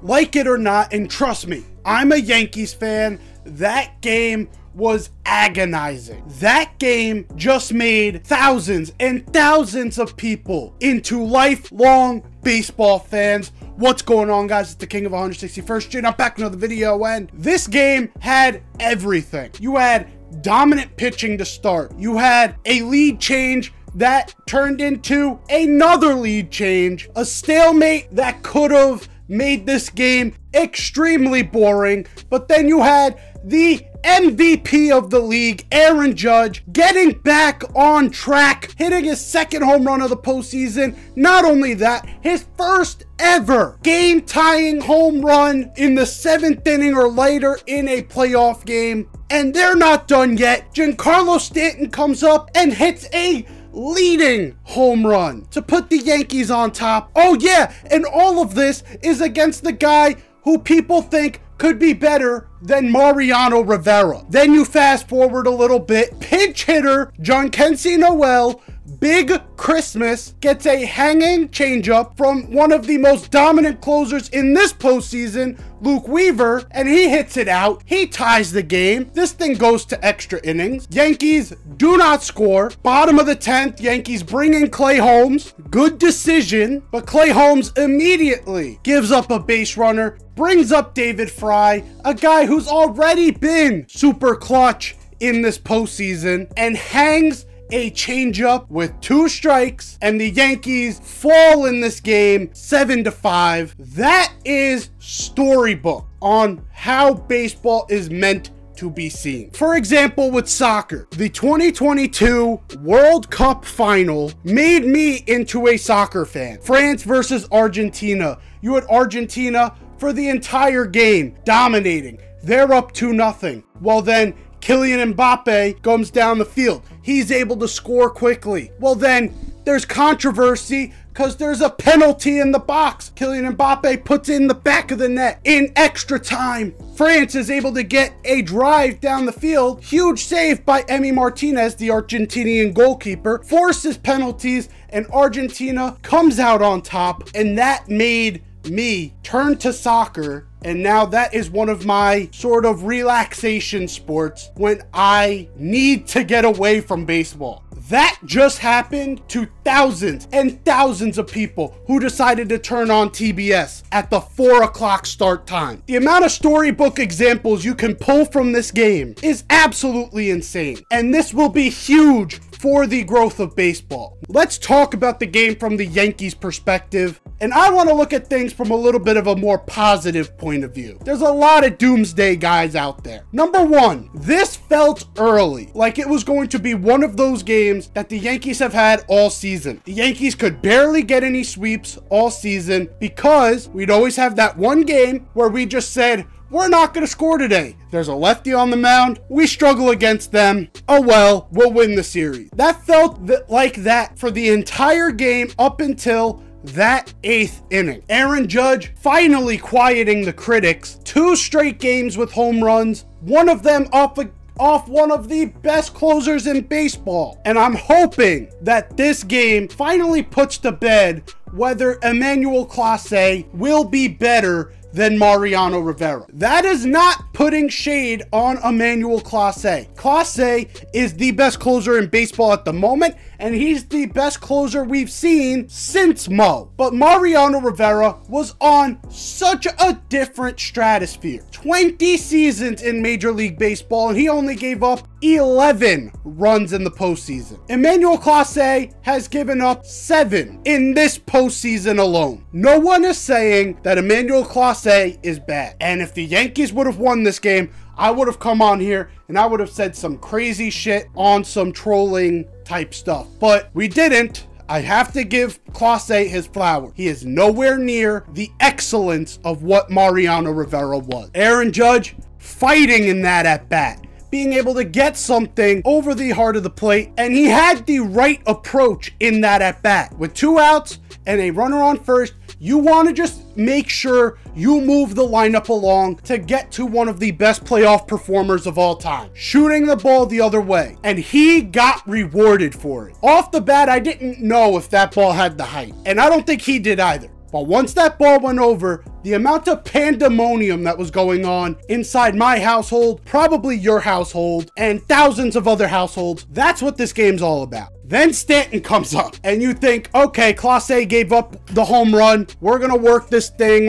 Like it or not, and trust me, I'm a Yankees fan, that game was agonizing. That game just made thousands and thousands of people into lifelong baseball fans. What's going on, guys? It's the King of 161st Street. I'm back with another video, and this game had everything. You had dominant pitching to start. You had a lead change that turned into another lead change. A stalemate that could have made this game extremely boring. But then you had the MVP of the league, Aaron Judge, getting back on track, hitting his second home run of the postseason. Not only that, his first ever game-tying home run in the 7th inning or later in a playoff game. And they're not done yet. Giancarlo Stanton comes up and hits a leading home run to put the Yankees on top. Oh yeah, and all of this is against the guy who people think could be better than Mariano Rivera. Then you fast forward a little bit, pinch hitter Jhonkensy Noel, Big Christmas, gets a hanging changeup from one of the most dominant closers in this postseason, Luke Weaver, and he hits it out. He ties the game. This thing goes to extra innings. Yankees do not score. Bottom of the 10th, Yankees bring in Clay Holmes. Good decision, but Clay Holmes immediately gives up a base runner, brings up David Fry, a guy who's already been super clutch in this postseason, and hangs a changeup with 2 strikes, and the Yankees fall in this game 7-5. That is storybook on how baseball is meant to be seen. For example, with soccer, the 2022 World Cup final made me into a soccer fan. France versus Argentina. You had Argentina for the entire game, dominating. They're up 2-0. Well then, Kylian Mbappe comes down the field. He's able to score quickly. Well then, there's controversy because there's a penalty in the box. Kylian Mbappe puts it in the back of the net in extra time. France is able to get a drive down the field. Huge save by Emi Martinez, the Argentinian goalkeeper. Forces penalties, and Argentina comes out on top. And that made me turn to soccer, and now that is one of my sort of relaxation sports when I need to get away from baseball. That just happened to thousands and thousands of people who decided to turn on TBS at the 4 o'clock start time. The amount of storybook examples you can pull from this game is absolutely insane, and this will be huge for the growth of baseball. Let's talk about the game from the Yankees perspective, and I want to look at things from a little bit of a more positive point of view. There's a lot of doomsday guys out there. Number one, this felt early like it was going to be one of those games that the Yankees have had all season. The Yankees could barely get any sweeps all season because we'd always have that one game where we just said, we're not going to score today. There's a lefty on the mound. We struggle against them. Oh well, we'll win the series. That felt like that for the entire game up until that 8th inning. Aaron Judge finally quieting the critics. 2 straight games with home runs. One of them off one of the best closers in baseball. And I'm hoping that this game finally puts to bed whether Emmanuel Clase will be better than Mariano Rivera. That is not putting shade on Emmanuel Clase. Clase is the best closer in baseball at the moment, and he's the best closer we've seen since Mo. But Mariano Rivera was on such a different stratosphere. 20 seasons in Major League Baseball, and he only gave up 11 runs in the postseason. Emmanuel Clase has given up 7 in this postseason alone. No one is saying that Emmanuel Clase is bad. And if the Yankees would have won this game, I would have come on here and I would have said some crazy shit on some trolling type stuff. But we didn't. I have to give Clase his flowers. He is nowhere near the excellence of what Mariano Rivera was. Aaron Judge fighting in that at bat, being able to get something over the heart of the plate, and he had the right approach in that at bat. With 2 outs and a runner on first, you want to just make sure you move the lineup along to get to one of the best playoff performers of all time, shooting the ball the other way, and he got rewarded for it. Off the bat, I didn't know if that ball had the height, and I don't think he did either. But once that ball went over, the amount of pandemonium that was going on inside my household, probably your household, and thousands of other households, that's what this game's all about. Then Stanton comes up, and you think, okay, Clase gave up the home run. We're gonna work this thing.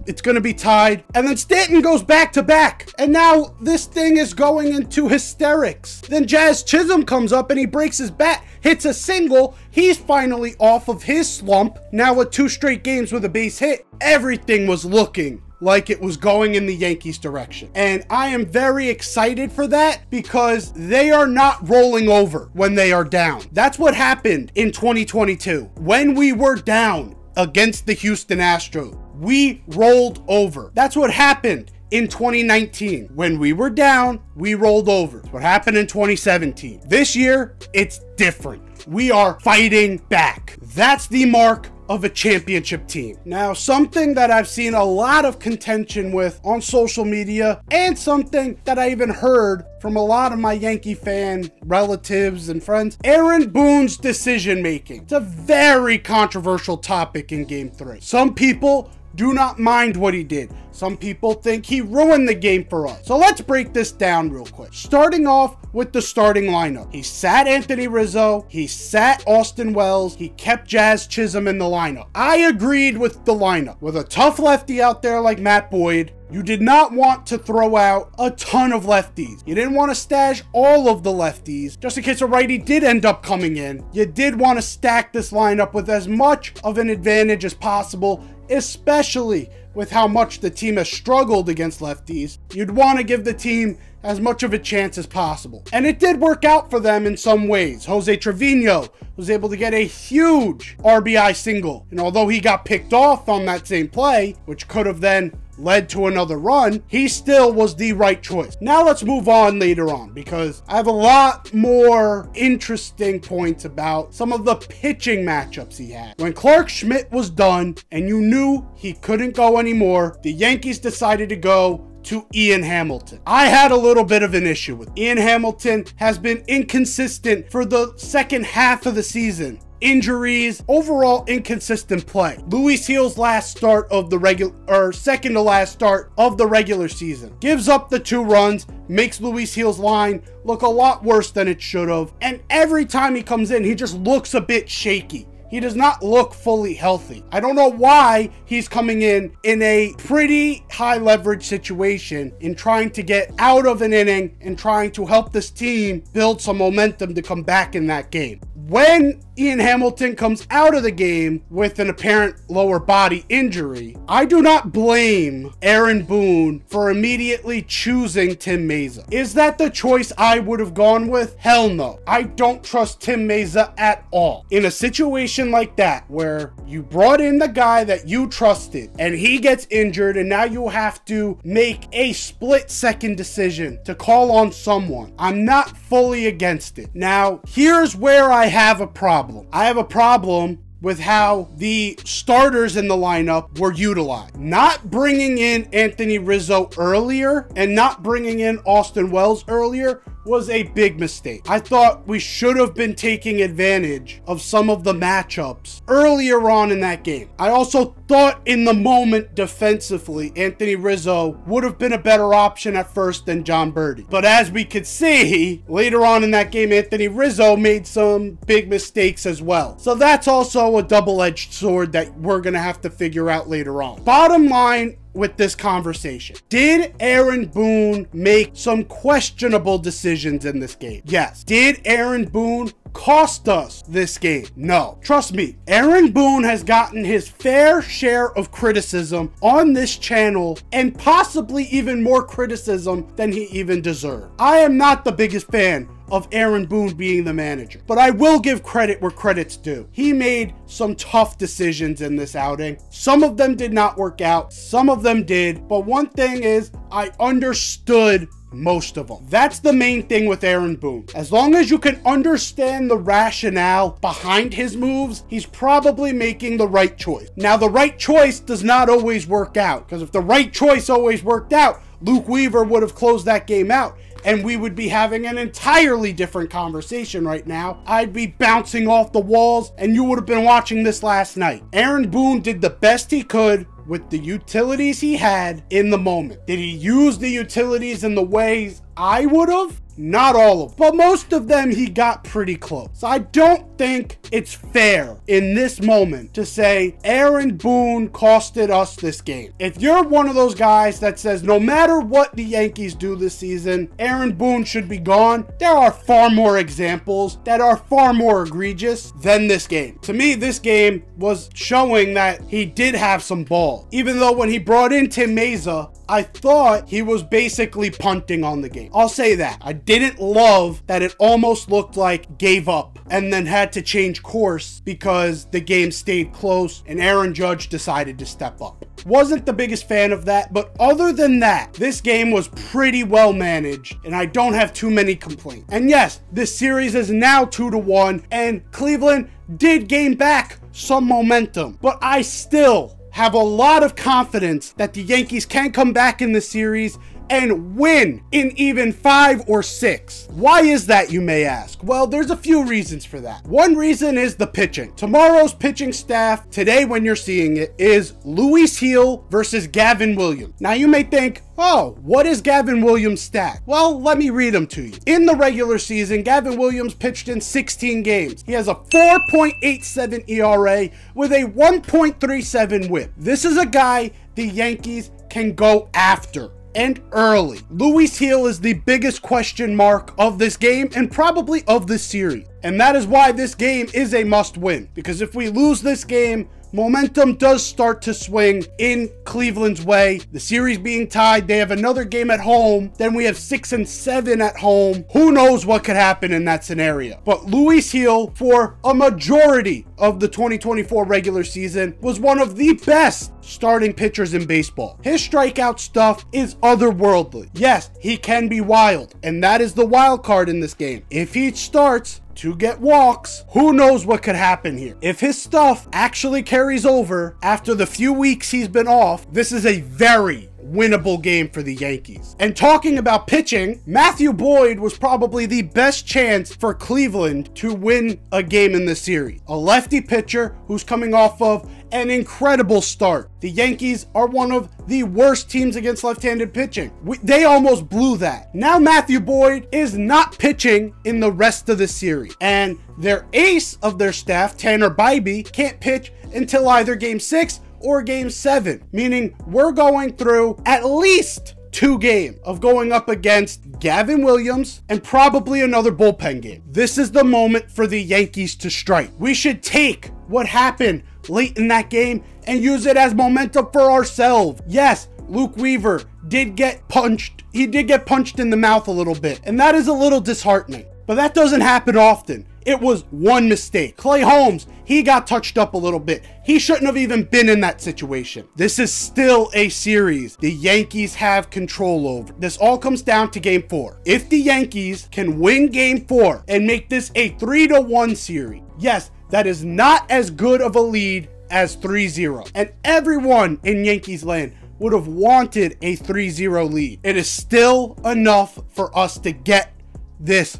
It's gonna be tied. And then Stanton goes back to back, and now this thing is going into hysterics. Then Jazz Chisholm comes up, and he breaks his bat, hits a single. He's finally off of his slump. Now with 2 straight games with a base hit, everything was looking like it was going in the Yankees direction. And I am very excited for that because they are not rolling over when they are down. That's what happened in 2022. When we were down against the Houston Astros, we rolled over. That's what happened in 2019. When we were down, we rolled over. That's what happened in 2017. This year, it's different. We are fighting back. That's the mark of a championship team. Now, something that I've seen a lot of contention with on social media, and something that I even heard from a lot of my Yankee fan relatives and friends, Aaron Boone's decision making. It's a very controversial topic in Game 3. Some people do not mind what he did. Some people think he ruined the game for us. So let's break this down real quick. Starting off with the starting lineup. He sat Anthony Rizzo. He sat Austin Wells. He kept Jazz Chisholm in the lineup. I agreed with the lineup. With a tough lefty out there like Matt Boyd, you did not want to throw out a ton of lefties. You didn't want to stash all of the lefties just in case a righty did end up coming in. You did want to stack this lineup with as much of an advantage as possible, especially with how much the team has struggled against lefties. You'd want to give the team as much of a chance as possible. And it did work out for them in some ways. Jose Trevino was able to get a huge RBI single. And although he got picked off on that same play, which could have then led to another run, he still was the right choice. Now let's move on later on, because I have a lot more interesting points about some of the pitching matchups he had. When Clark Schmidt was done and you knew he couldn't go anymore, the Yankees decided to go to Ian Hamilton. I had a little bit of an issue with Ian Hamilton. Has been inconsistent for the second half of the season. Injuries, overall inconsistent play. Luis Gil's last start of the second to last start of the regular season. Gives up the 2 runs, makes Luis Gil's line look a lot worse than it should have. And every time he comes in, he just looks a bit shaky. He does not look fully healthy. I don't know why he's coming in a pretty high leverage situation in trying to get out of an inning and trying to help this team build some momentum to come back in that game. When Ian Hamilton comes out of the game with an apparent lower body injury, I do not blame Aaron Boone for immediately choosing Tim Mayza. Is that the choice I would have gone with? Hell no. I don't trust Tim Mayza at all. In a situation like that, where you brought in the guy that you trusted and he gets injured and now you have to make a split-second decision to call on someone, I'm not fully against it. Now, here's where I have a problem. I have a problem with how the starters in the lineup were utilized. Not bringing in Anthony Rizzo earlier and not bringing in Austin Wells earlier was a big mistake. I thought we should have been taking advantage of some of the matchups earlier on in that game. I also thought in the moment defensively, Anthony Rizzo would have been a better option at first than John Birdie. But as we could see, later on in that game, Anthony Rizzo made some big mistakes as well. So that's also a double-edged sword that we're going to have to figure out later on. Bottom line with this conversation, did Aaron Boone make some questionable decisions in this game? Yes. Did Aaron Boone cost us this game? No. Trust me, Aaron Boone has gotten his fair share of criticism on this channel, and possibly even more criticism than he even deserved. I am not the biggest fan of Aaron Boone being the manager, but I will give credit where credit's due. He made some tough decisions in this outing. Some of them did not work out, some of them did, but one thing is, I understood most of them. That's the main thing with Aaron Boone. As long as you can understand the rationale behind his moves, he's probably making the right choice. Now, the right choice does not always work out, because if the right choice always worked out, Luke Weaver would have closed that game out. and we would be having an entirely different conversation right now. I'd be bouncing off the walls, and you would have been watching this last night. Aaron Boone did the best he could with the utilities he had in the moment. Did he use the utilities in the ways I would have? Not all of them, but most of them he got pretty close. I don't think it's fair in this moment to say Aaron Boone costed us this game. If you're one of those guys that says no matter what the Yankees do this season, Aaron Boone should be gone, there are far more examples that are far more egregious than this game. To me, this game was showing that he did have some ball. Even though when he brought in Tim Meza, I thought he was basically punting on the game. I'll say that. I didn't love that it almost looked like gave up and then had to change course because the game stayed close and Aaron Judge decided to step up. Wasn't the biggest fan of that, but other than that, this game was pretty well managed and I don't have too many complaints. And yes, this series is now 2-1 and Cleveland did gain back some momentum, but I still have a lot of confidence that the Yankees can come back in the series and win in even 5 or 6. Why is that, you may ask? Well, there's a few reasons for that. One reason is the pitching. Tomorrow's pitching staff, today when you're seeing it, is Luis Gil versus Gavin Williams. Now you may think, oh, what is Gavin Williams' stat? Well, let me read them to you. In the regular season, Gavin Williams pitched in 16 games. He has a 4.87 ERA with a 1.37 whip. This is a guy the Yankees can go after. And early. Luis Gil is the biggest question mark of this game and probably of this series. And that is why this game is a must win. Because if we lose this game, momentum does start to swing in Cleveland's way. The series being tied, they have another game at home. Then we have 6 and 7 at home. Who knows what could happen in that scenario? But Luis Gil, for a majority of the 2024 regular season, was one of the best starting pitchers in baseball. His strikeout stuff is otherworldly. Yes, he can be wild, and that is the wild card in this game. If he starts to get walks, who knows what could happen here. If his stuff actually carries over after the few weeks he's been off, this is a very winnable game for the Yankees. And talking about pitching, Matthew Boyd was probably the best chance for Cleveland to win a game in this series. A lefty pitcher who's coming off of an incredible start. The Yankees are one of the worst teams against left-handed pitching. They almost blew that. Now Matthew Boyd is not pitching in the rest of the series. And their ace of their staff, Tanner Bybee, can't pitch until either game 6 or game 7, meaning we're going through at least 2 games of going up against Gavin Williams and probably another bullpen game. This is the moment for the Yankees to strike. We should take what happened late in that game and use it as momentum for ourselves. Yes, Luke Weaver did get punched. He did get punched in the mouth a little bit, and that is a little disheartening, but that doesn't happen often. It was one mistake. Clay Holmes, he got touched up a little bit. He shouldn't have even been in that situation. This is still a series the Yankees have control over. This all comes down to game 4. If the Yankees can win game 4 and make this a 3-1 series, yes, that is not as good of a lead as 3-0. And everyone in Yankees land would have wanted a 3-0 lead. It is still enough for us to get this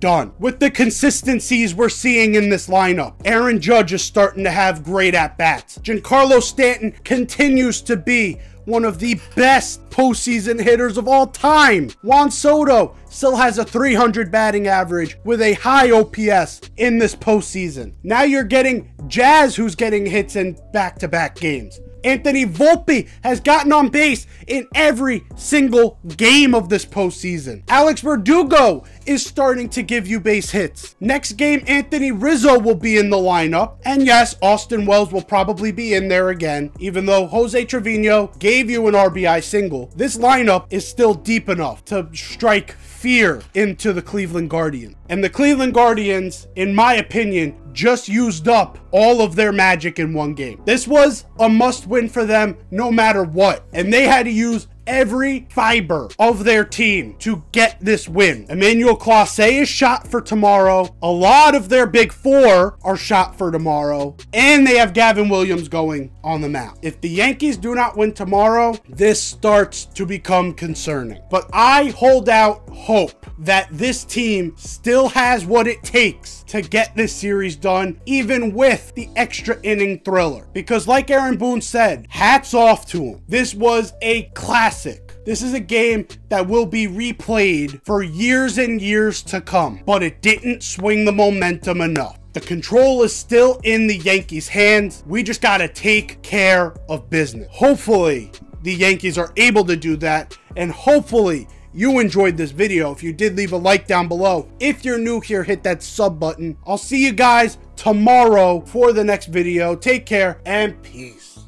done. With the consistencies we're seeing in this lineup, Aaron Judge is starting to have great at-bats. Giancarlo Stanton continues to be one of the best postseason hitters of all time. Juan Soto still has a 300 batting average with a high OPS in this postseason. Now you're getting Jazz, who's getting hits in back-to-back games. Anthony Volpe has gotten on base in every single game of this postseason. Alex Verdugo is starting to give you base hits. Next game, Anthony Rizzo will be in the lineup. And yes, Austin Wells will probably be in there again. Even though Jose Trevino gave you an RBI single, this lineup is still deep enough to strike fear into the Cleveland Guardians. And the Cleveland Guardians, in my opinion, just used up all of their magic in one game. This was a must win for them no matter what. And they had to use every fiber of their team to get this win. Emmanuel Clase is shot for tomorrow. A lot of their big four are shot for tomorrow. And they have Gavin Williams going on the mound. If the Yankees do not win tomorrow, this starts to become concerning. But I hold out hope that this team still has what it takes to get this series done, even with the extra inning thriller. Because like Aaron Boone said, hats off to him. This was a classic. This is a game that will be replayed for years and years to come, but it didn't swing the momentum enough. The control is still in the Yankees' hands. We just got to take care of business. Hopefully, the Yankees are able to do that, and hopefully, you enjoyed this video. If you did, leave a like down below. If you're new here, hit that sub button. I'll see you guys tomorrow for the next video. Take care and peace.